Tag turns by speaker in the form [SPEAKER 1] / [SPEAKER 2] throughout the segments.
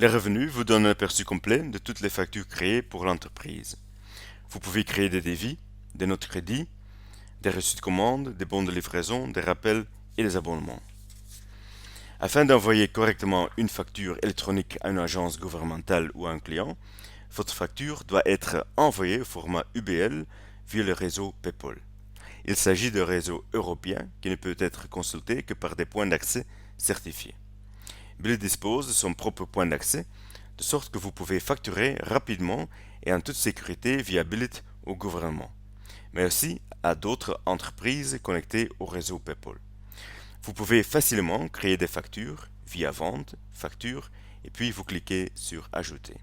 [SPEAKER 1] Les revenus vous donnent un aperçu complet de toutes les factures créées pour l'entreprise. Vous pouvez créer des devis, des notes crédit, des reçus de commande, des bons de livraison, des rappels et des abonnements. Afin d'envoyer correctement une facture électronique à une agence gouvernementale ou à un client, votre facture doit être envoyée au format UBL via le réseau PayPal. Il s'agit d'un réseau européen qui ne peut être consulté que par des points d'accès certifiés. Bill dispose de son propre point d'accès, de sorte que vous pouvez facturer rapidement et en toute sécurité via Billit au gouvernement, mais aussi à d'autres entreprises connectées au réseau PayPal. Vous pouvez facilement créer des factures via Vente, Facture, et puis vous cliquez sur Ajouter.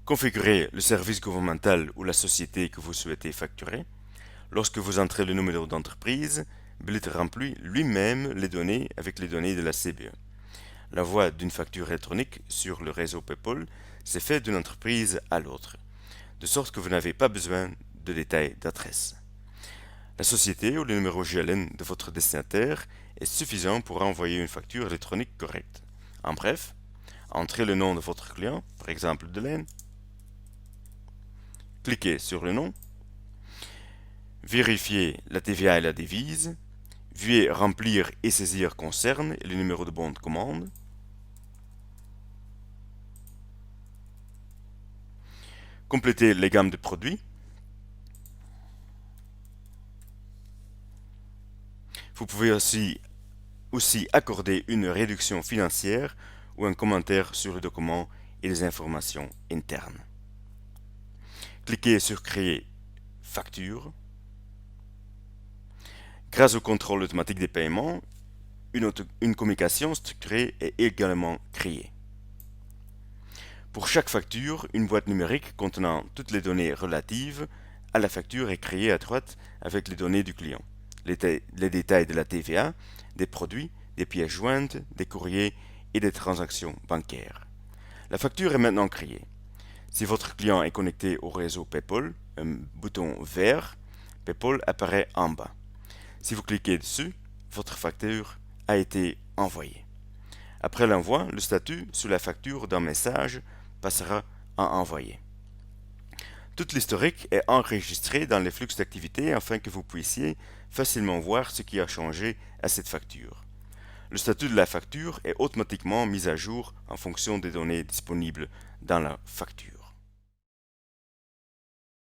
[SPEAKER 1] Configurez le service gouvernemental ou la société que vous souhaitez facturer. Lorsque vous entrez le numéro d'entreprise, Billit remplit lui-même les données avec les données de la CBE. L'envoi d'une facture électronique sur le réseau PayPal s'est fait d'une entreprise à l'autre, de sorte que vous n'avez pas besoin de détails d'adresse. La société ou le numéro JLN de votre destinataire est suffisant pour envoyer une facture électronique correcte. En bref, entrez le nom de votre client, par exemple Delaine, cliquez sur le nom, vérifiez la TVA et la devise, veuillez remplir et saisir concerne et le numéro de bon de commande, complétez les gammes de produits, vous pouvez aussi accorder une réduction financière ou un commentaire sur le document et les informations internes. Cliquez sur Créer facture. Grâce au contrôle automatique des paiements, une communication structurée est également créée. Pour chaque facture, une boîte numérique contenant toutes les données relatives à la facture est créée à droite avec les données du client, les détails de la TVA, des produits, des pièces jointes, des courriers et des transactions bancaires. La facture est maintenant créée. Si votre client est connecté au réseau PayPal, un bouton vert PayPal apparaît en bas. Si vous cliquez dessus, votre facture a été envoyée. Après l'envoi, le statut sous la facture d'un message passera à envoyer. Tout l'historique est enregistré dans les flux d'activité afin que vous puissiez facilement voir ce qui a changé à cette facture. Le statut de la facture est automatiquement mis à jour en fonction des données disponibles dans la facture.